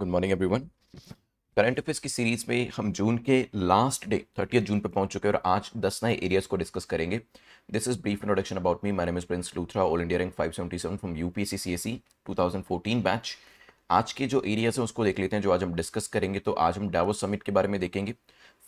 Good morning everyone. Current affairs की series में हम जून के लास्ट डे 30 जून पे पहुंच चुके हैं और आज 10 नए एरियाज को डिस्कस करेंगे। This is brief introduction about me. My name is Prince Luthra, all India rank 577 from UPSC CSE 2014 batch. आज के जो एरियाज हैं उसको देख लेते हैं जो आज हम डिस्कस करेंगे। तो आज हम डावोस समिट के बारे में देखेंगे।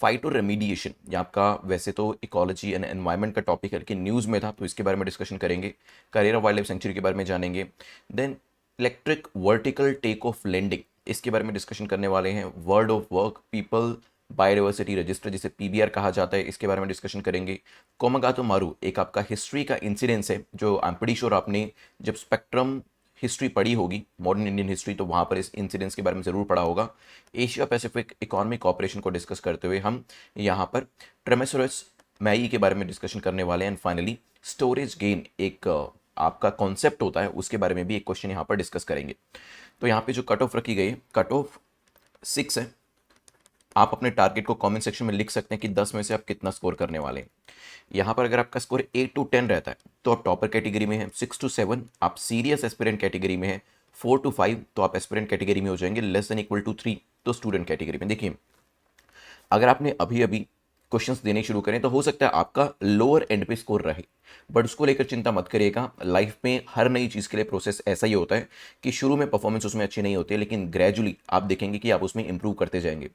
फाइटो रेमीडिएशन, ये आपका वैसे तो इकोलॉजी एंड एनवायरमेंट का टॉपिक है लेकिन न्यूज़ में था तो इसके बारे में डिस्कशन करेंगे। करेरा वाइल्ड लाइफ सेंचुरी के बारे में जानेंगे। Then electric vertical take off landing, इसके बारे में डिस्कशन करने वाले हैं। World of work people biodiversity register, जिसे पीबीआर कहा जाता है, इसके बारे में डिस्कशन करेंगे। कोमागातो मारू एक आपका हिस्ट्री का इंसिडेंस है जो आई एम प्रीटी श्योर आपने जब स्पेक्ट्रम हिस्ट्री पढ़ी होगी, मॉडर्न इंडियन हिस्ट्री, तो वहाँ पर इस इंसिडेंस के बारे में ज़रूर पढ़ा होगा। एशिया पैसिफिक इकोनॉमिक कॉपरेशन को डिस्कस करते हुए हम यहाँ पर ट्रेमेसोरस मैई के बारे में डिस्कशन करने वाले हैं। एंड फाइनली स्टोरेज गेन, एक आपका कॉन्सेप्ट होता है, उसके बारे में भी एक क्वेश्चन यहाँ पर डिस्कस करेंगे। तो यहाँ पे जो कट ऑफ रखी गई है, कट ऑफ 6 है। आप अपने टारगेट को कमेंट सेक्शन में लिख सकते हैं कि 10 में से आप कितना स्कोर करने वाले हैं। यहाँ पर अगर आपका स्कोर 8 to 10 रहता है तो आप टॉपर कैटेगरी में हैं। 6 to 7 आप सीरियस एस्पिरेंट कैटेगरी में हैं। 4 to 5 तो आप एस्पिरेंट कैटेगरी में हो जाएंगे। लेस देन इक्वल टू 3 तो स्टूडेंट कैटेगरी में। देखिए, अगर आपने अभी अभी क्वेश्चंस देने शुरू करें तो हो सकता है आपका लोअर एंड पे स्कोर रहे, बट उसको लेकर चिंता मत करिएगा। लाइफ में हर नई चीज़ के लिए प्रोसेस ऐसा ही होता है कि शुरू में परफॉर्मेंस उसमें अच्छी नहीं होती है, लेकिन ग्रेजुअली आप देखेंगे कि आप उसमें इंप्रूव करते जाएंगे।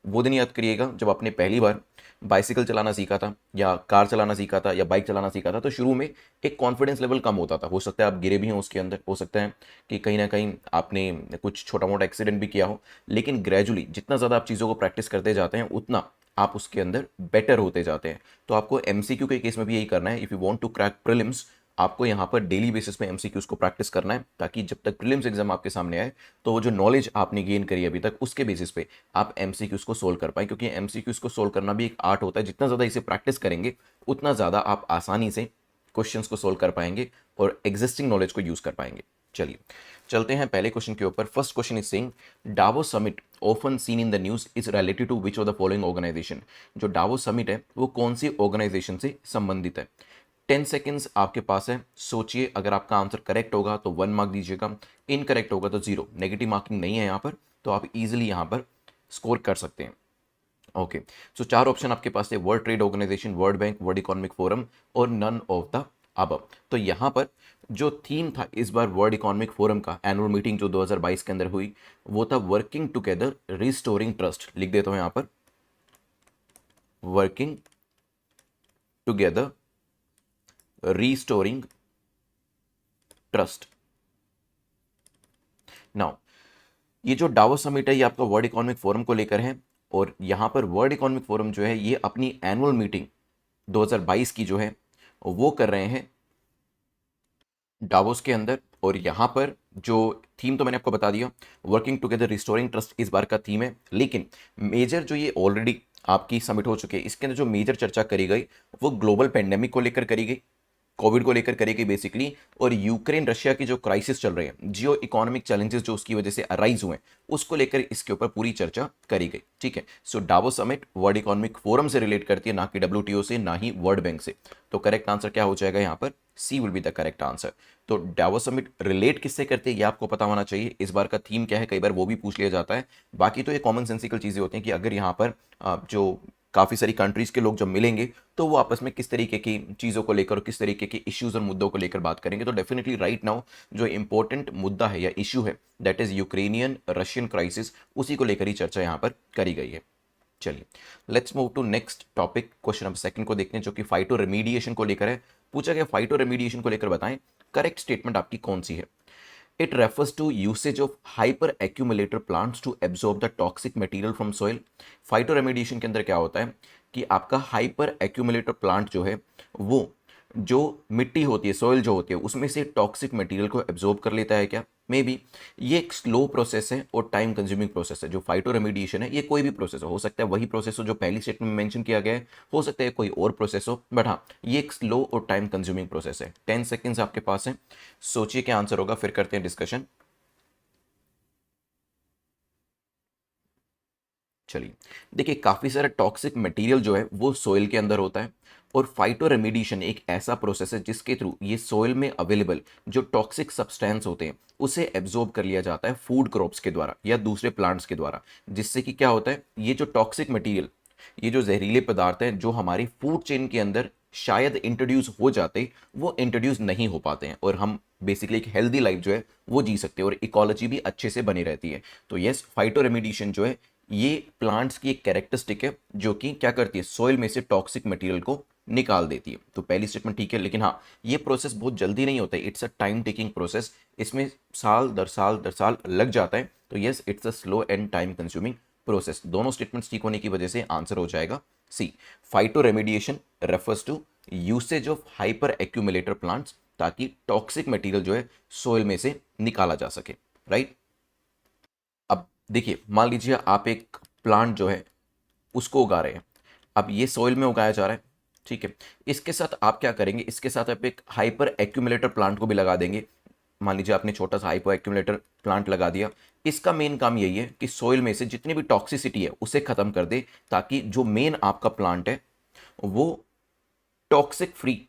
वो दिन याद करिएगा जब आपने पहली बार बाइसिकल चलाना सीखा था या कार चलाना सीखा था या बाइक चलाना सीखा था, तो शुरू में एक कॉन्फिडेंस लेवल कम होता था। हो सकता है आप गिरे भी हों उसके अंदर, हो सकता है कि कहीं ना कहीं आपने कुछ छोटा मोटा एक्सीडेंट भी किया हो, लेकिन ग्रेजुअली जितना ज़्यादा आप चीज़ों को प्रैक्टिस करते जाते हैं उतना आप उसके अंदर बेटर होते जाते हैं। तो आपको एमसीक्यू के केस में भी यही करना है। If you want to crack prelims, आपको यहाँ पर डेली बेसिस पे एमसीक्यूज को प्रैक्टिस करना है, ताकि जब तक प्रीलिम्स एग्जाम आपके सामने आए तो वो जो नॉलेज आपने गेन करी अभी तक उसके बेसिस पे आप एमसीक्यूज को सोल्व कर पाए। क्योंकि एमसीक्यूज को सोल्व करना भी एक आर्ट होता है। जितना ज़्यादा इसे प्रैक्टिस करेंगे उतना ज़्यादा आप आसानी से क्वेश्चंस को सोल्व कर पाएंगे और एग्जिस्टिंग नॉलेज को यूज़ कर पाएंगे। चलिए चलते हैं पहले क्वेश्चन के ऊपर। First question is saying Davos summit often seen in the news is related to which of the following organization. जो डावोस समिट है वो कौन सी ऑर्गेनाइजेशन से संबंधित है। 10 सेकेंड्स आपके पास है, सोचिए। अगर आपका आंसर करेक्ट होगा तो 1 मार्क दीजिएगा, इनकरेक्ट होगा तो 0। नेगेटिव मार्किंग नहीं है यहाँ पर, तो आप इजीली यहाँ पर स्कोर कर सकते हैं। ओके, सो 4 ऑप्शन आपके पास है, world trade organization, world bank, world economic forum और नन ऑफ द अबव। तो यहाँ पर जो थीम था इस बार वर्ल्ड इकोनॉमिक फोरम का एनुअल मीटिंग जो 2022 के अंदर हुई, वो था वर्किंग टुगेदर रिस्टोरिंग ट्रस्ट। लिख देता हूँ यहाँ पर, working together restoring trust. Now ये जो डावोस समिट है ये आपका वर्ल्ड इकोनॉमिक फोरम को लेकर है, और यहाँ पर वर्ल्ड इकोनॉमिक फोरम जो है ये अपनी एनुअल मीटिंग 2022 की जो है वो कर रहे हैं डावोस के अंदर। और यहाँ पर जो थीम तो मैंने आपको बता दिया, वर्किंग टुगेदर रिस्टोरिंग ट्रस्ट इस बार का थीम है। लेकिन मेजर जो ये ऑलरेडी आपकी समिट हो चुके हैं इसके अंदर जो मेजर चर्चा करी गई वो ग्लोबल पेंडेमिक को लेकर करी गई, कोविड को लेकर करी गई बेसिकली, और यूक्रेन रशिया की जो क्राइसिस चल रही है, जियो इकोनॉमिक चैलेंजेस जो उसकी वजह से अराइज हुए, उसको लेकर इसके ऊपर पूरी चर्चा करी गई। ठीक है, so Davos summit world economic forum से रिलेट करती है, ना कि डब्ल्यूटीओ से, ना ही वर्ल्ड बैंक से। तो करेक्ट आंसर क्या हो जाएगा यहाँ पर, C will be the correct answer. तो डावोस समिट रिलेट किससे करती है ये आपको पता होना चाहिए। इस बार का थीम क्या है, कई बार वो भी पूछ लिया जाता है। बाकी तो ये कॉमन सेंसिकल चीजें होती हैं कि अगर यहाँ पर जो काफ़ी सारी कंट्रीज़ के लोग जब मिलेंगे तो वो आपस में किस तरीके की चीज़ों को लेकर और किस तरीके के इश्यूज और मुद्दों को लेकर बात करेंगे। तो डेफिनेटली राइट नाउ जो इंपॉर्टेंट मुद्दा है या इश्यू है that is Ukrainian Russian crisis, उसी को लेकर ही चर्चा यहाँ पर करी गई है। चलिए let's move to next topic. Question number second को देखते हैं जो कि फाइटो रेमीडिएशन को लेकर है। पूछा गया फाइटो रेमीडिएशन को लेकर बताएं करेक्ट स्टेटमेंट आपकी कौन सी है। It refers to usage of hyper accumulator plants to absorb the toxic material from soil। फाइटोरेमेडिएशन के अंदर क्या होता है कि आपका हाइपर एक्यूमुलेटर प्लांट जो है वो जो मिट्टी होती है, सॉइल जो होती है, उसमें से टॉक्सिक मटेरियल को एब्जॉर्ब कर लेता है क्या। मे बी ये एक स्लो प्रोसेस है और टाइम कंज्यूमिंग प्रोसेस है। जो फाइटो रेमीडिएशन है ये कोई भी प्रोसेस हो सकता है वही प्रोसेस हो जो पहली स्टेटमेंट में मेंशन किया गया है, हो सकता है कोई और प्रोसेस हो, बट हाँ ये एक स्लो और टाइम कंज्यूमिंग प्रोसेस है। 10 सेकेंड्स आपके पास है, सोचिए क्या आंसर होगा, फिर करते हैं डिस्कशन। चलिए देखिए, काफ़ी सारा टॉक्सिक मटेरियल जो है वो सोइल के अंदर होता है, और फाइटो रेमिडिएशन एक ऐसा प्रोसेस है जिसके थ्रू ये सोइल में अवेलेबल जो टॉक्सिक सब्सटेंस होते हैं उसे एब्जॉर्ब कर लिया जाता है फूड क्रॉप्स के द्वारा या दूसरे प्लांट्स के द्वारा, जिससे कि क्या होता है, ये जो टॉक्सिक मटेरियल, ये जो जहरीले पदार्थ हैं जो हमारी फूड चेन के अंदर शायद इंट्रोड्यूस हो जाते, वो इंट्रोड्यूस नहीं हो पाते हैं और हम बेसिकली एक हेल्दी लाइफ जो है वो जी सकते हैं और इकोलॉजी भी अच्छे से बनी रहती है। तो यस, फाइटो रेमिडिएशन जो है ये प्लांट्स की एक कैरेक्टरिस्टिक है जो कि क्या करती है, सॉइल में से टॉक्सिक मटेरियल को निकाल देती है। तो पहली स्टेटमेंट ठीक है, लेकिन हाँ, ये प्रोसेस बहुत जल्दी नहीं होता है, it's a time taking process, इसमें साल दर साल लग जाता है। तो yes, it's a slow and time consuming process. दोनों स्टेटमेंट्स ठीक होने की वजह से आंसर हो जाएगा C. Phytoremediation refers to usage of hyperaccumulator plants, ताकि टॉक्सिक मटेरियल जो है सोइल में से निकाला जा सके, राइट। अब देखिए, मान लीजिए आप एक प्लांट जो है उसको उगा रहे हैं, अब ये सॉइल में उगाया जा रहा है, ठीक है। इसके साथ आप क्या करेंगे, इसके साथ आप एक हाइपर एक्यूमुलेटर प्लांट को भी लगा देंगे। मान लीजिए आपने छोटा सा हाइपर एक्यूमुलेटर प्लांट लगा दिया। इसका मेन काम यही है कि सॉइल में से जितनी भी टॉक्सिसिटी है उसे खत्म कर दे, ताकि जो मेन आपका प्लांट है वो टॉक्सिक फ्री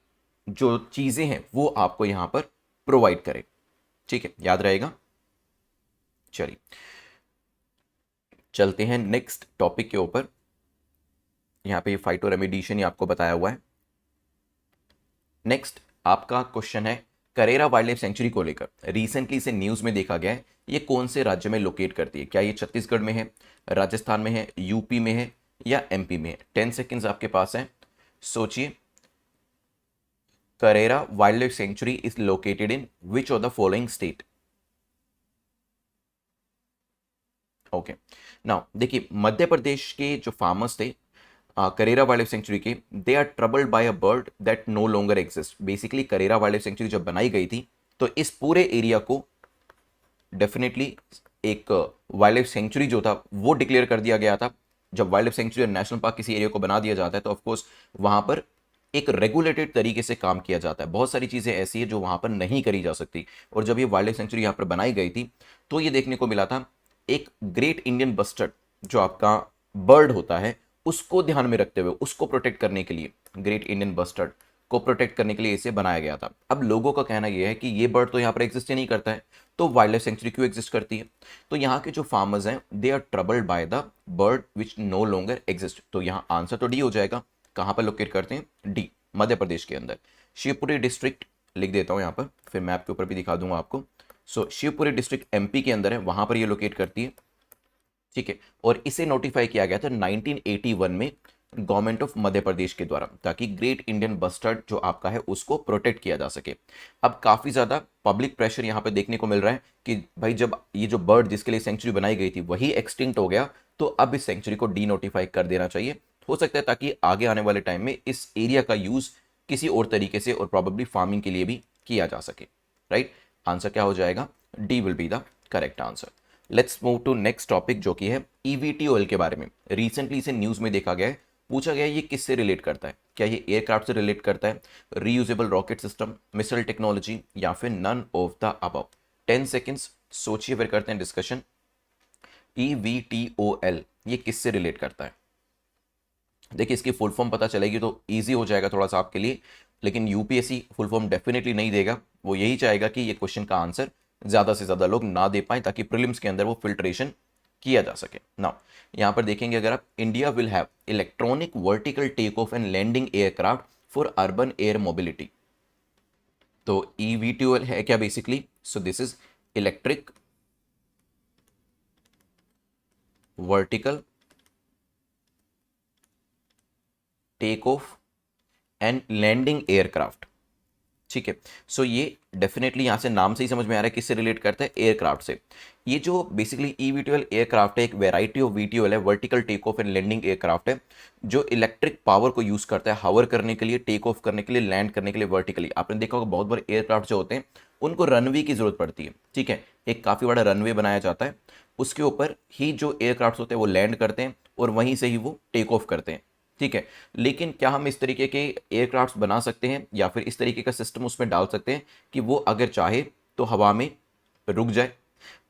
जो चीजें हैं वो आपको यहां पर प्रोवाइड करे, ठीक है, याद रहेगा। चलिए चलते हैं नेक्स्ट टॉपिक के ऊपर। यहाँ पे फाइटो रेमिडिएशन ही आपको बताया हुआ है। नेक्स्ट आपका क्वेश्चन है करेरा वाइल्ड लाइफ सेंचुरी को लेकर, रिसेंटली इसे न्यूज में देखा गया है, ये कौन से राज्य में लोकेट करती है? क्या ये छत्तीसगढ़ में है, राजस्थान में है, यूपी में है या एमपी में है? 10 सेकेंड्स आपके पास है, सोचिए। Karera wild life sanctuary is located in which of the following state? Okay, now देखिए, मध्य प्रदेश के जो फार्मर्स थे करेरा वाइल्ड लाइफ सेंचुरी के, they are troubled by a bird that no longer exist. Basically Karera wild life sanctuary जब बनाई गई थी तो इस पूरे एरिया को डेफिनेटली एक वाइल्ड लाइफ सेंचुरी जो था वो डिक्लेयर कर दिया गया था। जब वाइल्ड लाइफ सेंचुरी और नेशनल पार्क किसी एरिया को बना दिया जाता है तो ऑफकोर्स वहां पर एक रेगुलेटेड तरीके से काम किया जाता है। बहुत सारी चीजें ऐसी है जो वहां पर नहीं करी जा सकती, और जब ये वाइल्ड लाइफ सेंचुरी यहाँ पर बनाई गई थी तो ये देखने को मिला था एक ग्रेट इंडियन बस्टर्ड जो आपका बर्ड होता है उसको ध्यान में रखते हुए, उसको प्रोटेक्ट करने के लिए, ग्रेट इंडियन बस्टर्ड को प्रोटेक्ट करने के लिए इसे बनाया गया था। अब लोगों का कहना यह है कि ये बर्ड तो यहाँ पर एग्जिस्ट ही नहीं करता है, तो वाइल्ड लाइफ सेंचुरी क्यों एग्जिस्ट करती है? तो यहाँ के जो फार्मर्स हैं they are troubled by the bird which no longer exist. तो यहाँ आंसर तो डी हो जाएगा। कहाँ पर लोकेट करते हैं? डी, मध्य प्रदेश के अंदर। शिवपुरी डिस्ट्रिक्ट लिख देता हूँ यहाँ पर, फिर मैप के ऊपर भी दिखा दूंगा आपको। सो शिवपुरी डिस्ट्रिक्ट एमपी के अंदर है, वहां पर ये लोकेट करती है, ठीक है। और इसे नोटिफाई किया गया था 1981 में गवर्नमेंट ऑफ मध्य प्रदेश के द्वारा, ताकि ग्रेट इंडियन बस्टर्ड जो आपका है उसको प्रोटेक्ट किया जा सके। अब काफी ज्यादा पब्लिक प्रेशर यहाँ पे देखने को मिल रहा है कि भाई जब ये जो बर्ड जिसके लिए सेंचुरी बनाई गई थी वही एक्सटिंक्ट हो गया, तो अब इस सेंचुरी को डी नोटिफाई कर देना चाहिए। हो सकता है ताकि आगे आने वाले टाइम में इस एरिया का यूज किसी और तरीके से और प्रॉबेबली फार्मिंग के लिए भी किया जा सके, राइट। आंसर क्या हो जाएगा? D will be the correct answer. Let's move to next topic जो कि है ईवीटी ऑयल के बारे में। रिसेंटली इसे न्यूज में देखा गया है, पूछा गया है ये किससे रिलेट करता है? क्या ये एयरक्राफ्ट से रिलेट करता है, reusable rocket system, missile technology या फिर none of the above? 10 seconds सोचिए, फिर करते हैं डिस्कशन। EVTOL ये किससे रिलेट करता है? देखिए, इसकी फुल फॉर्म पता चलेगी तो ईजी हो जाएगा थोड़ा सा आपके लिए, लेकिन यूपीएससी फुल फॉर्म डेफिनेटली नहीं देगा। वो यही चाहेगा कि ये क्वेश्चन का आंसर ज्यादा से ज्यादा लोग ना दे पाए, ताकि प्रीलिम्स के अंदर वो फिल्ट्रेशन किया जा सके। नाउ यहां पर देखेंगे अगर आप, India will have electronic vertical take off and landing aircraft for urban air mobility. तो EVTOL है क्या बेसिकली? So this is electric vertical take off and landing aircraft, ठीक है। सो ये डेफिनेटली यहां से नाम से ही समझ में आ रहा है किससे रिलेट करता है? एयरक्राफ्ट से। ये जो बेसिकली EVTOL एयरक्राफ्ट है, एक वेराइटी ऑफ VTOL है, vertical take off and landing aircraft है, जो इलेक्ट्रिक पावर को यूज करता है हावर करने के लिए, टेक ऑफ करने के लिए, लैंड करने के लिए वर्टिकली। आपने देखा होगा बहुत बड़े एयरक्राफ्ट जो होते हैं उनको रनवे की जरूरत पड़ती है, ठीक है। एक काफी बड़ा रनवे बनाया जाता है, उसके ऊपर ही जो एयरक्राफ्ट होते हैं वो लैंड करते हैं और वहीं से ही वो टेक ऑफ करते हैं, ठीक है। लेकिन क्या हम इस तरीके के एयरक्राफ्ट बना सकते हैं या फिर इस तरीके का सिस्टम उसमें डाल सकते हैं कि वो अगर चाहे तो हवा में रुक जाए,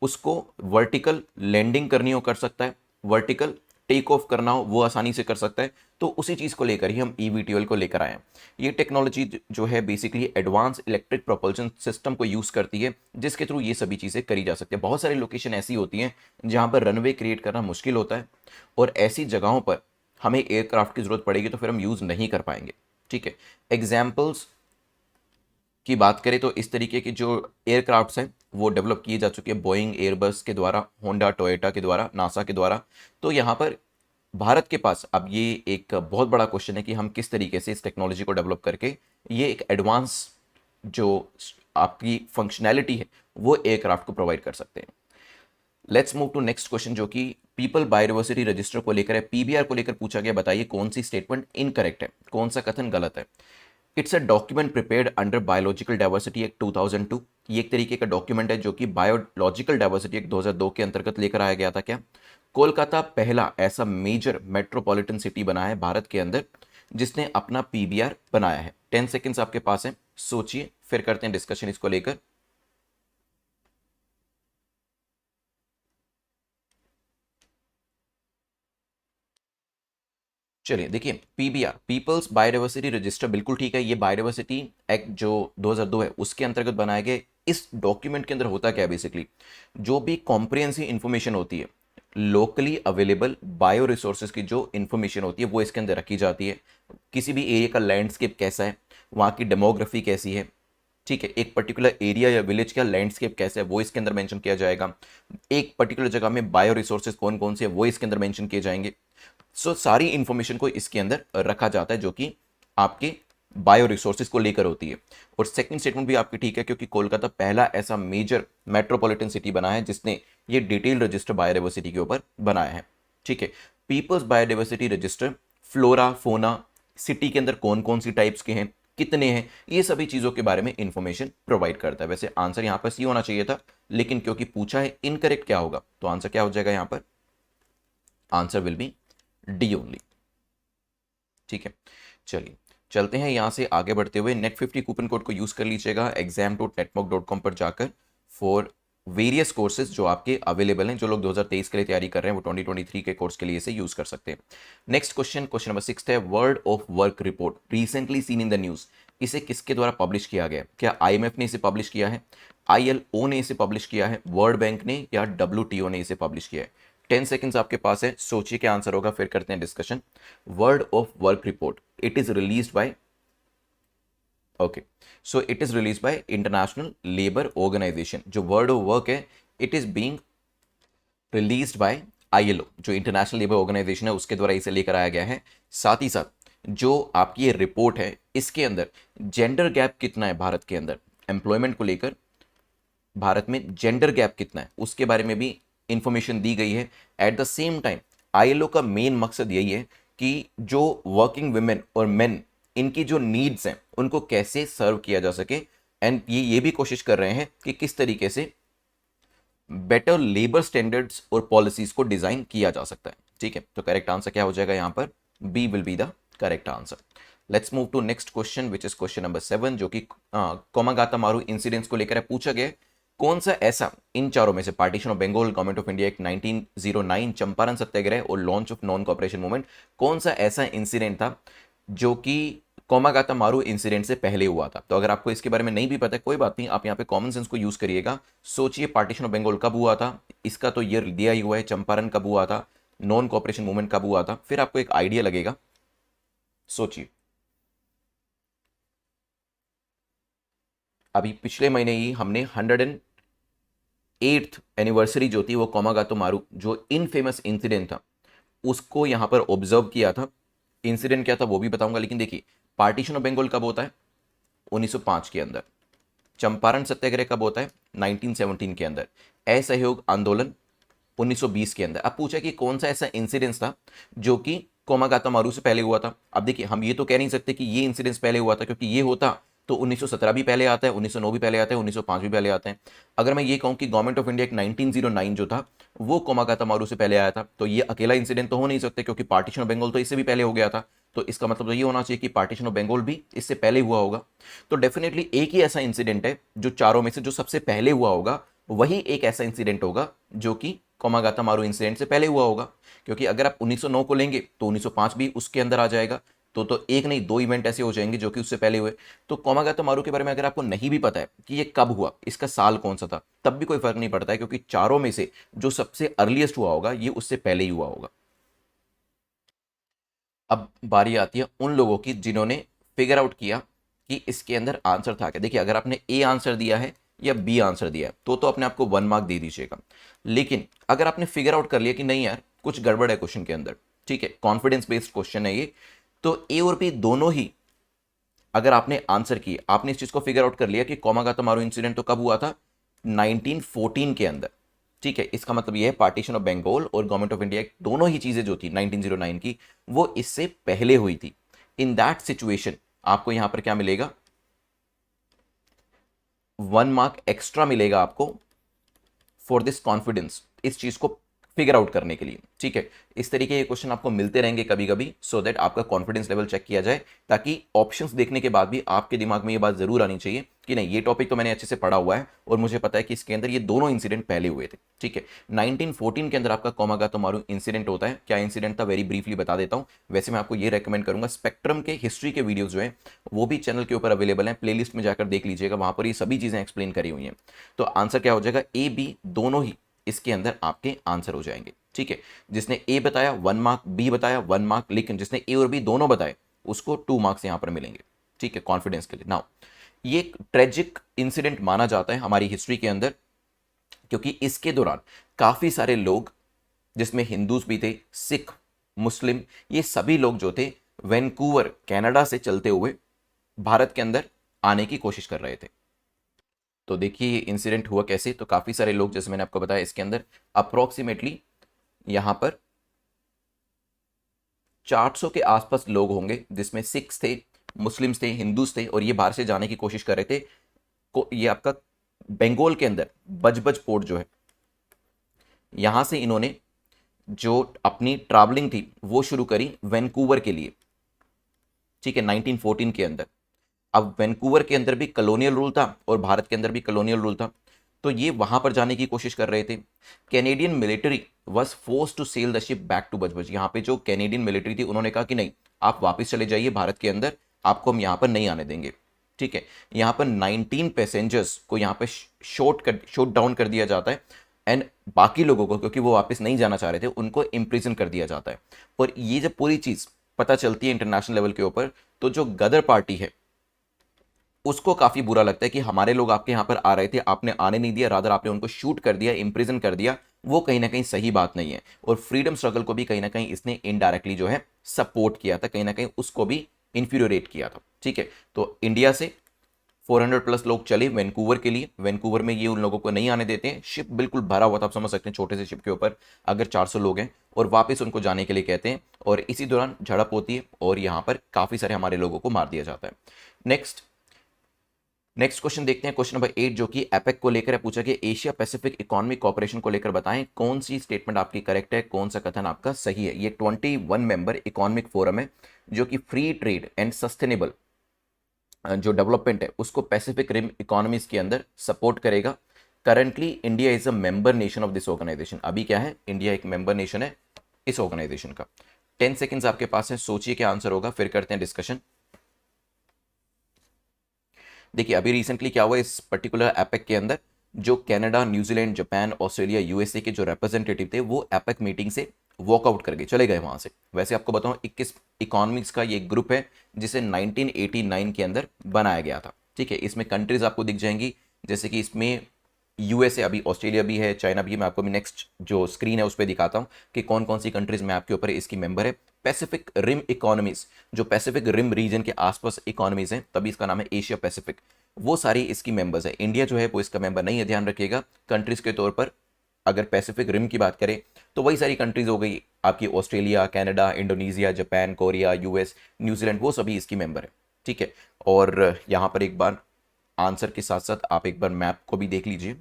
उसको वर्टिकल लैंडिंग करनी हो कर सकता है, वर्टिकल टेक ऑफ करना हो वो आसानी से कर सकता है। तो उसी चीज़ को लेकर ही हम eVTOL को लेकर आए हैं। ये टेक्नोलॉजी जो है basically advance electric propulsion system को यूज़ करती है, जिसके थ्रू ये सभी चीज़ें करी जा सकती है। बहुत सारी लोकेशन ऐसी होती हैं जहाँ पर रनवे क्रिएट करना मुश्किल होता है, और ऐसी जगहों पर हमें एयरक्राफ्ट की ज़रूरत पड़ेगी तो फिर हम यूज़ नहीं कर पाएंगे। ठीक है, एग्जाम्पल्स की बात करें तो इस तरीके की जो एयरक्राफ्ट्स हैं वो डेवलप किए जा चुके हैं बोइंग, एयरबस के द्वारा, होंडा, टोयोटा के द्वारा, नासा के द्वारा। तो यहाँ पर भारत के पास अब ये एक बहुत बड़ा क्वेश्चन है कि हम किस तरीके से इस टेक्नोलॉजी को डेवलप करके ये एक एडवांस जो आपकी फंक्शनैलिटी है वो एयरक्राफ्ट को प्रोवाइड कर सकते हैं। Let's move to next question जो कि पीपल बायोडायवर्सिटी रजिस्टर को लेकर है, पीबीआर को लेकर पूछा गया। बताइए कौन सी स्टेटमेंट इनकरेक्ट है, कौन सा कथन गलत है। It's a document prepared under biological diversity act 2002। ये एक तरीके का डॉक्यूमेंट है जो कि बायोलॉजिकल डाइवर्सिटी एक्ट 2002 के अंतर्गत लेकर आया गया था। क्या कोलकाता पहला ऐसा मेजर मेट्रोपॉलिटन सिटी बना है भारत के अंदर जिसने अपना पीबीआर बनाया है? 10 सेकेंड्स आपके पास है, सोचिए, फिर करते हैं डिस्कशन इसको लेकर। चलिए देखिए, पीबीआर पीपल्स बायोडाइवर्सिटी रजिस्टर बिल्कुल ठीक है। ये बायोडाइवर्सिटी एक्ट जो 2002 है उसके अंतर्गत बनाए गए। इस डॉक्यूमेंट के अंदर होता क्या है, बेसिकली जो भी कॉम्प्रिहेंसिव इंफॉर्मेशन होती है, लोकली अवेलेबल बायो रिसोर्सेज की जो इंफॉर्मेशन होती है वो इसके अंदर रखी जाती है। किसी भी एरिया का लैंडस्केप कैसा है, वहाँ की डेमोग्राफी कैसी है, ठीक है, एक पर्टिकुलर एरिया या विलेज का लैंडस्केप कैसा है वो इसके अंदर मेंशन किया जाएगा। एक पर्टिकुलर जगह में बायो रिसोर्सेज कौन कौन से है वो इसके अंदर मेंशन किए जाएंगे। सारी इंफॉर्मेशन को इसके अंदर रखा जाता है जो कि आपके बायो रिसोर्सेज को लेकर होती है। और सेकंड स्टेटमेंट भी आपकी ठीक है क्योंकि कोलकाता पहला ऐसा मेजर मेट्रोपॉलिटन सिटी बना है जिसने ये डिटेल रजिस्टर बायोडाइवर्सिटी के ऊपर बनाया है। ठीक है, पीपल्स बायोडाइवर्सिटी रजिस्टर फ्लोरा, फोना, सिटी के अंदर कौन कौन सी टाइप्स के हैं, कितने हैं, ये सभी चीजों के बारे में इंफॉर्मेशन प्रोवाइड करता है। वैसे आंसर यहां पर सी होना चाहिए था, लेकिन क्योंकि पूछा है इनकरेक्ट क्या होगा, तो आंसर क्या हो जाएगा यहां पर? Answer will be D only. ठीक है, चलिए चलते हैं यहां से आगे बढ़ते हुए। नेट 50 कूपन कोड को यूज कर लीजिएगा exam.netmog.com पर जाकर फॉर वेरियस कोर्सेज जो आपके अवेलेबल हैं। जो लोग 2023 के लिए तैयारी कर रहे हैं वो 2023 के कोर्स के लिए इसे यूज कर सकते हैं। नेक्स्ट क्वेश्चन, क्वेश्चन नंबर 6 है world of work report recently seen in the news. इसे किसके द्वारा पब्लिश किया गया? क्या आईएमएफ ने इसे पब्लिश किया है, आईएलओ ने इसे पब्लिश किया है, वर्ल्ड बैंक ने, या डब्ल्यूटीओ ने इसे पब्लिश किया है? 10 सेकेंड्स आपके पास है, सोचिए क्या आंसर होगा, फिर करते हैं discussion. World of work report, it is released by, okay, so it is release by International Labour Organization. जो वर्ल्ड ऑफ वर्क है it is being released by ILO, जो इंटरनेशनल लेबर ऑर्गेनाइजेशन है उसके द्वारा इसे लेकर आया गया है। साथ ही साथ जो आपकी ये रिपोर्ट है इसके अंदर जेंडर गैप कितना है भारत के अंदर, एम्प्लॉयमेंट को लेकर भारत में जेंडर गैप कितना है उसके बारे में भी इंफॉर्मेशन दी गई है। At the same time ILO का मेन मकसद यही है कि जो वर्किंग वुमेन और मेन इनकी जो नीड्स हैं उनको कैसे सर्व किया जा सके, एंड ये भी कोशिश कर रहे हैं कि किस तरीके से बेटर लेबर स्टैंडर्ड्स और पॉलिसीज को डिजाइन किया जा सकता है। ठीक है, तो करेक्ट आंसर क्या हो जाएगा यहां पर? B will be the correct answer. Let's move to next question which is question number 7 जो कि कोमागाता मारू इंसिडेंट्स को लेकर पूछा गया। कौन सा ऐसा इन चारों में से, partition of Bengal, government of India act 1909, Champaran Satyagraha और launch of non cooperation movement, कौन सा ऐसा इंसिडेंट था जो कि कोमागाता मारू इंसिडेंट से पहले हुआ था? तो अगर आपको इसके बारे में नहीं भी पता है कोई बात नहीं, आप यहाँ पे कॉमन सेंस को यूज करिएगा। सोचिए पार्टीशन ऑफ बंगाल कब हुआ था, इसका तो ईयर दिया ही हुआ है, चंपारण कब हुआ था, नॉन कॉपरेशन मूवमेंट कब हुआ था, फिर आपको एक आइडिया लगेगा। सोचिए, अभी पिछले महीने ही हमने 108th एनिवर्सरी जो थी वो कोमागातो मारू जो इनफेमस इंसिडेंट था उसको यहां पर ऑब्जर्व किया था। इंसिडेंट क्या था वो भी बताऊंगा, लेकिन देखिए पार्टीशन ऑफ बंगाल कब होता है? 1905 के अंदर। चंपारण सत्याग्रह कब होता है? 1917 के अंदर। असहयोग आंदोलन 1920 के अंदर। अब पूछा कि कौन सा ऐसा इंसिडेंस था जो कि कोमागाता मारू से पहले हुआ था। अब देखिए हम ये तो कह नहीं सकते कि ये इंसिडेंस पहले हुआ था, क्योंकि ये होता तो 1917 भी पहले आता है, 1909 भी पहले आता है, 1905 भी पहले आता है। अगर मैं ये कहूं कि गवर्नमेंट ऑफ इंडिया एक 1909 जो था वो कोमागाता मारू से पहले आया था, तो ये अकेला इंसिडेंट तो हो नहीं सकते, क्योंकि पार्टीशन ऑफ बंगाल तो इससे भी पहले हो गया था। तो इसका मतलब तो ये होना चाहिए कि पार्टीशन ऑफ बंगाल भी इससे पहले हुआ होगा। तो डेफिनेटली एक ही ऐसा इंसिडेंट है जो चारों में से जो सबसे पहले हुआ होगा, वही एक ऐसा इंसिडेंट होगा जो कि कोमागाता इंसिडेंट से पहले हुआ होगा, क्योंकि अगर आप 1909 को लेंगे तो 1905 भी उसके अंदर आ जाएगा। तो एक नहीं दो इवेंट ऐसे हो जाएंगे जो कि उससे पहले हुए। तो कोमागाता के बारे में अगर आपको नहीं भी पता है कि ये कब हुआ, इसका साल कौन सा था, तब भी कोई फर्क नहीं पड़ता है, क्योंकि चारों में से जो सबसे अर्लीस्ट हुआ होगा ये उससे पहले ही हुआ होगा। अब बारी आती है उन लोगों की जिन्होंने फिगर आउट किया कि इसके अंदर आंसर था क्या। देखिए, अगर आपने ए आंसर दिया है या बी आंसर दिया है तो अपने आप को 1 मार्क दे दीजिएगा। लेकिन अगर आपने फिगर आउट कर लिया कि नहीं यार कुछ गड़बड़ है क्वेश्चन के अंदर, ठीक है, कॉन्फिडेंस बेस्ड क्वेश्चन है ये, तो ए और बी दोनों ही अगर आपने आंसर किए, आपने इस चीज को फिगर आउट कर लिया कि कोमागाता इंसिडेंट तो कब हुआ था, 1914 के अंदर, ठीक है। इसका मतलब यह है पार्टीशन ऑफ बंगाल और गवर्नमेंट ऑफ इंडिया दोनों ही चीजें जो थी 1909 की वो इससे पहले हुई थी। इन दैट सिचुएशन आपको यहां पर क्या मिलेगा, 1 मार्क एक्स्ट्रा मिलेगा आपको फॉर दिस कॉन्फिडेंस, इस चीज को फिगर आउट करने के लिए, ठीक है। इस तरीके के क्वेश्चन आपको मिलते रहेंगे कभी कभी, सो दैट आपका कॉन्फिडेंस लेवल चेक किया जाए, ताकि ऑप्शंस देखने के बाद भी आपके दिमाग में ये बात जरूर आनी चाहिए कि नहीं ये टॉपिक तो मैंने अच्छे से पढ़ा हुआ है और मुझे पता है कि इसके अंदर ये दोनों इंसिडेंट पहले हुए थे, ठीक है। 1914 के अंदर आपका कोमागाता इंसिडेंट होता है। क्या इंसिडेंट था वेरी ब्रीफली बता देता हूं। वैसे मैं आपको ये रेकमेंड करूंगा, स्पेक्ट्रम के हिस्ट्री के वीडियोस जो है वो भी चैनल के ऊपर अवेलेबल हैं, प्लेलिस्ट में जाकर देख लीजिएगा, वहां पर ये सभी चीजें एक्सप्लेन करी हुई हैं। तो आंसर क्या हो जाएगा, ए बी दोनों ही इसके अंदर आपके आंसर हो जाएंगे, ठीक है। जिसने ए बताया 1 मार्क, बी बताया 1 मार्क, लेकिन जिसने ए और बी दोनों बताए उसको 2 मार्क्स यहां पर मिलेंगे, ठीक है, कॉन्फिडेंस के लिए। नाउ ये एक ट्रेजिक इंसिडेंट माना जाता है हमारी हिस्ट्री के अंदर, क्योंकि इसके दौरान काफी सारे लोग, जिसमें हिंदूज भी थे, सिख, मुस्लिम, ये सभी लोग जो थे वैंकूवर कनाडा से चलते हुए भारत के अंदर आने की कोशिश कर रहे थे। तो देखिए ये इंसिडेंट हुआ कैसे। तो काफी सारे लोग, जैसे मैंने आपको बताया, इसके अंदर अप्रोक्सीमेटली यहां पर 400 के आसपास लोग होंगे, जिसमें सिख्स थे, मुस्लिम्स थे, हिंदूज थे, और ये बाहर से जाने की कोशिश कर रहे थे। ये आपका बंगाल के अंदर बजबज पोर्ट जो है, यहां से इन्होंने जो अपनी ट्रैवलिंग थी वो शुरू करी वैंकूवर के लिए, ठीक है, 1914 के अंदर। अब वैंकूवर के अंदर भी कॉलोनियल रूल था और भारत के अंदर भी कॉलोनियल रूल था, तो ये वहां पर जाने की कोशिश कर रहे थे। Canadian military was forced to sail the ship back to Budge. यहाँ पे जो कैनेडियन मिलिट्री थी उन्होंने कहा कि नहीं, आप वापस चले जाइए भारत के अंदर, आपको हम यहाँ पर नहीं आने देंगे, ठीक है। यहाँ पर 19 पैसेंजर्स को यहाँ पे शॉट डाउन कर दिया जाता है, एंड बाकी लोगों को, क्योंकि वो वापस नहीं जाना चाह रहे थे, उनको इम्प्रिजन कर दिया जाता है। और ये जब पूरी चीज पता चलती है इंटरनेशनल लेवल के ऊपर, तो जो गदर पार्टी है उसको काफी बुरा लगता है कि हमारे लोग आपके यहां पर आ रहे थे, आपने आने नहीं दिया, रादर आपने उनको शूट कर दिया, इंप्रिजन कर दिया। वो कहीं ना कहीं सही बात नहीं है, और फ्रीडम स्ट्रगल को भी कहीं ना कहीं इसने इनडायरेक्टली जो है सपोर्ट किया था, कहीं ना कहीं उसको भी इंफीरियोरेट किया था, ठीक है। तो इंडिया से 400 प्लस लोग चले वैंकूवर के लिए। वैंकूवर में ये उन लोगों को नहीं आने देते हैं, शिप बिल्कुल भरा हुआ था, आप समझ सकते हैं छोटे से शिप के ऊपर अगर 400 लोग हैं, और वापस उनको जाने के लिए कहते हैं, और इसी दौरान झड़प होती है और यहाँ पर काफी सारे हमारे लोगों को मार दिया जाता है। नेक्स्ट क्वेश्चन देखते हैं, क्वेश्चन नंबर 8, जो कि एपेक को लेकर है, पूछा कि एशिया पैसिफिक इकोनॉमिक कॉर्पोरेशन को लेकर बताएं कौन सी स्टेटमेंट आपकी करेक्ट है, कौन सा कथन आपका सही है। ये 21 मेंबर इकोनॉमिक फोरम है जो कि फ्री ट्रेड एंड सस्टेनेबल जो डेवलपमेंट है उसको पैसिफिक रिम इकोनॉमीज के अंदर सपोर्ट करेगा। Currently India is a member nation of this organization. अभी क्या है, इंडिया एक मेंबर नेशन है इस ऑर्गेनाइजेशन का। 10 सेकेंड्स आपके पास है, सोचिए क्या आंसर होगा, फिर करते हैं डिस्कशन। देखिए अभी रिसेंटली क्या हुआ इस पर्टिकुलर एपेक के अंदर, जो Canada, New Zealand, Japan, Australia, USA के जो रिप्रेजेंटेटिव थे वो एपेक मीटिंग से वॉकआउट करके चले गए वहां से। वैसे आपको बताऊं 21 इकोनॉमिक्स का ये ग्रुप है जिसे 1989 के अंदर बनाया गया था, ठीक है। इसमें कंट्रीज आपको दिख जाएंगी, जैसे कि इसमें यूएसए, अभी ऑस्ट्रेलिया भी है, चाइना भी है। मैं आपको भी नेक्स्ट जो स्क्रीन है उस पर दिखाता हूं कि कौन कौन सी कंट्रीज में आपके ऊपर इसकी मेंबर है। पैसिफिक रिम इकोनॉमीज, जो पैसिफिक रिम रीजन के आसपास इकोनॉमीज हैं, तभी इसका नाम है एशिया पैसिफिक, वो सारी इसकी मेंबर्स है। इंडिया जो है वो इसका मेंबर नहीं है, ध्यान रखिएगा। कंट्रीज के तौर पर अगर पैसिफिक रिम की बात करें तो वही सारी कंट्रीज हो गई आपकी, Australia, Canada, Indonesia, Japan, Korea, US, New Zealand, वो सभी इसकी मेंबर है, ठीक है। और यहाँ पर एक बार आंसर के साथ साथ आप एक बार मैप को भी देख लीजिए,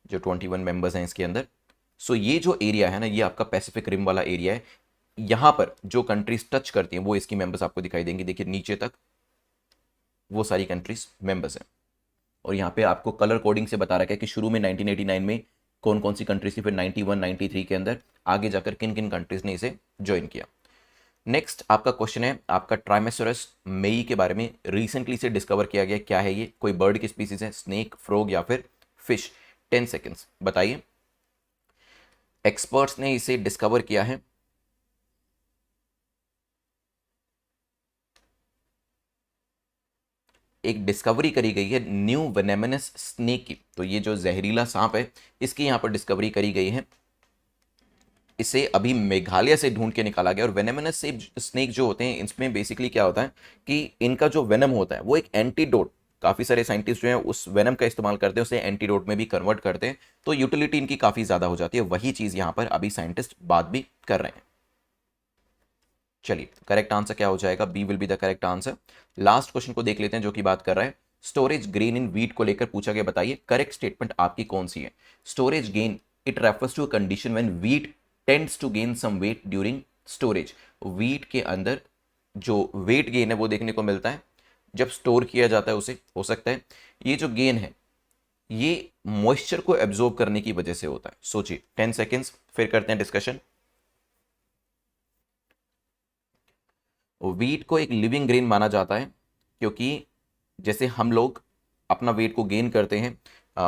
जो 21 मेंबर्स हैं इसके अंदर। सो ये जो एरिया है ना, ये आपका पैसिफिक रिम वाला एरिया है। यहां पर जो कंट्रीज टच करती हैं वो इसकी मेंबर्स आपको दिखाई देंगी। देखिए नीचे तक वो सारी कंट्रीज मेंबर्स हैं, और यहाँ पे आपको कलर कोडिंग से बता रखा है कि शुरू में 1989 में कौन कौन सी कंट्रीज थी, फिर 91 93 के अंदर आगे जाकर किन किन कंट्रीज ने इसे ज्वाइन किया। नेक्स्ट आपका क्वेश्चन है आपका ट्राइमेसोरस मेई के बारे में, रिसेंटली से डिस्कवर किया गया, क्या है ये, कोई बर्ड की स्पीसीज है, स्नेक, फ्रॉग या फिर फिश। 10 सेकेंड्स बताइए। एक्सपर्ट्स ने इसे डिस्कवर किया है। एक डिस्कवरी करी गई है न्यू वेनेमिनस स्नेक की, तो ये जो जहरीला सांप है इसकी यहां पर डिस्कवरी करी गई है। इसे अभी मेघालय से ढूंढ के निकाला गया। और वेनेमिनस स्नेक जो होते हैं इसमें बेसिकली क्या होता है कि इनका जो वेनम होता है वो एक एंटीडोट, काफी सारे साइंटिस्ट जो हैं उस वेनम का इस्तेमाल करते हैं, उसे एंटीडोट में भी कन्वर्ट करते हैं, तो यूटिलिटी इनकी काफी ज्यादा हो जाती है। वही चीज यहां पर अभी साइंटिस्ट बात भी कर रहे हैं। चलिए करेक्ट आंसर क्या हो जाएगा, B will be the correct answer. Last question को देख लेते हैं जो कि बात कर रहा है स्टोरेज गेन इन वीट को लेकर पूछा गया। बताइए करेक्ट स्टेटमेंट आपकी कौन सी है। Storage gain it refers to a condition when wheat tends to gain some weight during storage. Wheat के अंदर जो वेट गेन है वो देखने को मिलता है जब स्टोर किया जाता है उसे। हो सकता है ये जो गेन है ये मॉइस्चर को एब्जॉर्ब करने की वजह से होता है। सोचिए 10 सेकेंड्स, फिर करते हैं डिस्कशन। वीट को एक लिविंग ग्रेन माना जाता है क्योंकि जैसे हम लोग अपना वेट को गेन करते हैं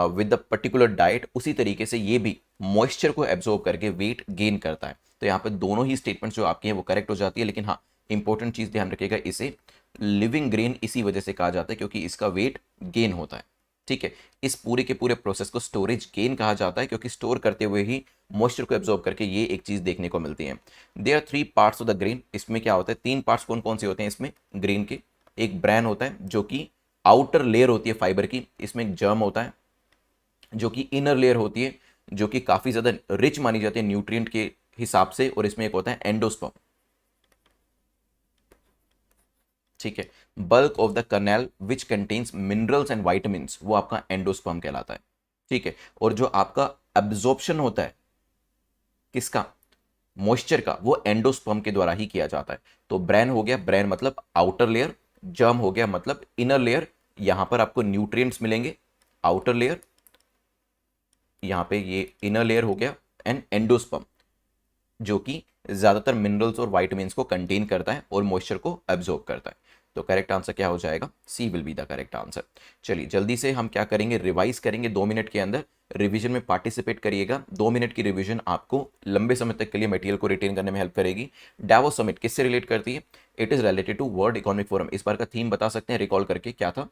विद द पर्टिकुलर डाइट, उसी तरीके से ये भी मॉइस्चर को एब्जॉर्ब करके वेट गेन करता है। तो यहाँ पे दोनों ही स्टेटमेंट्स जो आपकी हैं वो करेक्ट हो जाती है। लेकिन हाँ, इंपॉर्टेंट चीज़ ध्यान रखिएगा, इसे लिविंग ग्रेन इसी वजह से कहा जाता है क्योंकि इसका वेट गेन होता है। ठीक है, इस पूरे के पूरे प्रोसेस को स्टोरेज गेन कहा जाता है क्योंकि स्टोर करते हुए ही मॉइस्चर को एब्जॉर्ब करके ये एक चीज देखने को मिलती है। There are 3 parts of the grain. इसमें क्या होता है, 3 पार्ट्स कौन कौन से होते हैं इसमें ग्रेन के। एक ब्रैन होता है जो कि आउटर लेयर होती है फाइबर की, इसमें एक जर्म होता है जो कि इनर लेयर होती है जो कि काफी ज्यादा रिच मानी जाती है न्यूट्रिएंट के हिसाब से, और इसमें एक होता है एंडोस्पर्म। ठीक है, bulk of the kernel which contains minerals and vitamins वो आपका एंडोस्पर्म कहलाता है। ठीक है, और जो आपका एब्जॉर्प्शन होता है किसका, मॉइस्चर का, वो एंडोस्पर्म के द्वारा ही किया जाता है। तो ब्रेन हो गया, ब्रेन मतलब आउटर लेयर, जर्म हो गया मतलब इनर लेयर। यहां पर आपको न्यूट्रिएंट्स मिलेंगे, आउटर लेयर, यहां पे ये इनर लेयर हो गया, एंड एंडोस्पर्म जो कि ज्यादातर मिनरल्स और वाइटामिन्स को कंटेन करता है और मॉइस्चर को एब्जॉर्ब करता है। तो करेक्ट आंसर क्या हो जाएगा, C will be the correct answer. चलिए जल्दी से हम क्या करेंगे, रिवाइज करेंगे 2 मिनट के अंदर। रिवीजन में पार्टिसिपेट करिएगा। 2 मिनट की रिवीजन आपको लंबे समय तक के लिए मटेरियल को रिटेन करने में हेल्प करेगी। डावोस समिट किससे रिलेट करती है, it is related to world economic forum. इस बार का थीम बता सकते हैं रिकॉल करके, क्या था,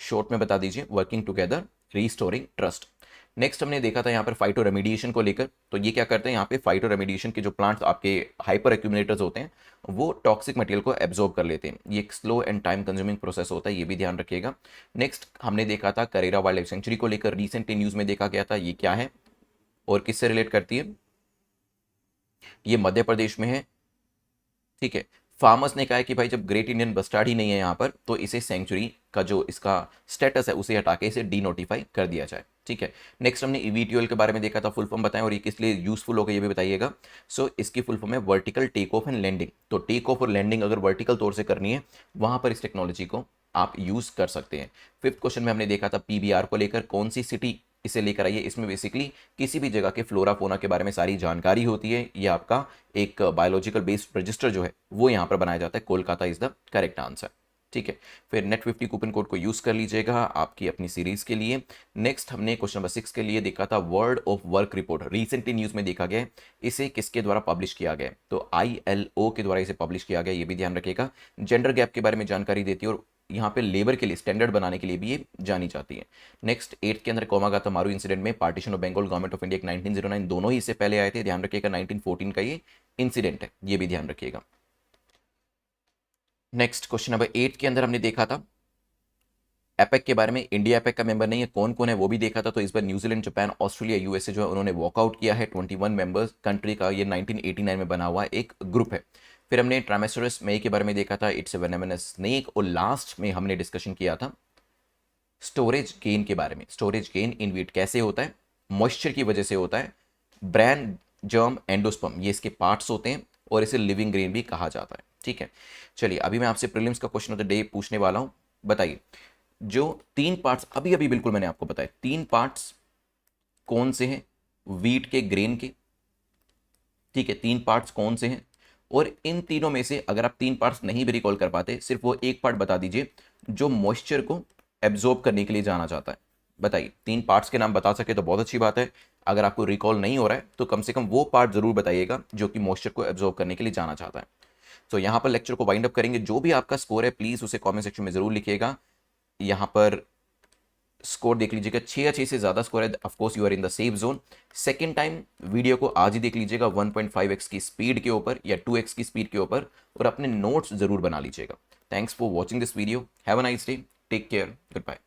शॉर्ट में बता दीजिए। Working together restoring trust. Next हमने देखा था यहाँ पर फाइटो रेमिडिएशन को लेकर। तो ये क्या करते हैं, यहाँ पे फाइटो रेमिडिएशन के जो प्लांट्स आपके हाइपर एक्यूमुलेटर्स होते हैं वो टॉक्सिक मटेरियल को एब्जॉर्ब कर लेते हैं। ये एक slow and time consuming process होता है, ये भी ध्यान रखिएगा। नेक्स्ट हमने देखा था करेरा वाइल्ड लाइफ सेंचुरी को लेकर, रिसेंटली न्यूज में देखा गया था। ये क्या है और किससे रिलेट करती है, ये मध्य प्रदेश में है। ठीक है, फार्मर्स ने कहा है कि भाई जब ग्रेट इंडियन बस्टार्ड ही नहीं है यहाँ पर तो इसे सेंचुरी का जो इसका स्टेटस है उसे हटा के इसे डी नोटिफाई कर दिया जाए। ठीक है, नेक्स्ट हमने ईवीटीओएल के बारे में देखा था, फुल फॉर्म बताएं और ये किस लिए यूजफुल होगा ये भी बताइएगा। सो इसकी फुल फॉर्म है vertical take off and landing. तो टेक ऑफ और लैंडिंग अगर वर्टिकल तौर से करनी है वहां पर इस टेक्नोलॉजी को आप यूज कर सकते हैं। फिफ्थ क्वेश्चन में हमने देखा था पीबीआर को लेकर, कौन सी सिटी इसे लेकर आइए। इसमें बेसिकली किसी भी जगह के फ्लोरा फोना के बारे में सारी जानकारी होती है। ये आपका एक बायोलॉजिकल बेस्ड रजिस्टर जो है वो यहाँ पर बनाया जाता है। Kolkata is the correct answer. ठीक है, फिर नेट 50 कूपन कोड को यूज कर लीजिएगा आपकी अपनी सीरीज के लिए। नेक्स्ट हमने क्वेश्चन नंबर 6 के लिए देखा था world of work report, recently news में देखा गया। इसे किसके द्वारा पब्लिश किया गया, तो ILO के द्वारा इसे पब्लिश किया गया, ये भी ध्यान रखिएगा। जेंडर गैप के बारे में जानकारी देती है और यहाँ पे लेबर के लिए स्टैंडर्ड बनाने के लिए भी ये जानी जाती है। नेक्स्ट 8 के अंदर कोमागाता मारू इंसिडेंट में partition of Bengal, government of India 1909 दोनों ही इससे पहले आए थे, ध्यान रखिएगा। 1914 का ये इंसिडेंट है, ये भी ध्यान रखिएगा। नेक्स्ट क्वेश्चन नंबर 8 के अंदर हमने देखा था एपेक के बारे में। इंडिया एपेक का मेंबर नहीं है, कौन कौन है वो भी देखा था। तो इस बार न्यूजीलैंड, जापान, ऑस्ट्रेलिया, यूएसए जो है उन्होंने वॉकआउट किया है। 21 मेंबर्स कंट्री का ये 1989 में बना हुआ एक ग्रुप है। फिर हमने ट्रामेसोरस मेई के बारे में देखा था, इट्स ए वेनेमस स्नेक। और लास्ट में हमने डिस्कशन किया था स्टोरेज गेन के बारे में। स्टोरेज गेन इन वीट कैसे होता है, मॉइस्चर की वजह से होता है। ब्रैन, जर्म, एंडोस्पर्म ये इसके पार्ट्स होते हैं और इसे लिविंग ग्रेन भी कहा जाता है। ठीक है, चलिए अभी मैं आपसे प्रीलिम्स का क्वेश्चन ऑफ द डे पूछने वाला हूं। बताइए जो 3 पार्ट्स अभी अभी बिल्कुल मैंने आपको बताया, 3 पार्ट्स कौन से हैं, वीट के, ग्रेन के, ठीक है, 3 पार्ट्स कौन से हैं, और इन तीनों में से अगर आप 3 पार्ट्स नहीं भी रिकॉल कर पाते, सिर्फ वो एक पार्ट बता दीजिए जो मॉइस्चर को एब्जॉर्ब करने के लिए जाना चाहता है। बताइए, 3 पार्ट्स के नाम बता सके तो बहुत अच्छी बात है, अगर आपको रिकॉल नहीं हो रहा है तो कम से कम वो पार्ट जरूर बताइएगा जो कि मॉइस्चर को एब्जॉर्ब करने के लिए जाना चाहता है। तो यहाँ पर लेक्चर को वाइंड अप करेंगे। जो भी आपका स्कोर है प्लीज उसे कमेंट सेक्शन में जरूर लिखिएगा। यहाँ पर स्कोर देख लीजिएगा, 6 या 6 से ज़्यादा स्कोर है, of course you are in the safe zone. Second time video को आज ही देख लीजिएगा 1.5x की स्पीड के ऊपर या 2x की स्पीड के ऊपर, और अपने नोट्स जरूर बना लीजिएगा। Thanks for watching this video, have a nice day, take care, good bye.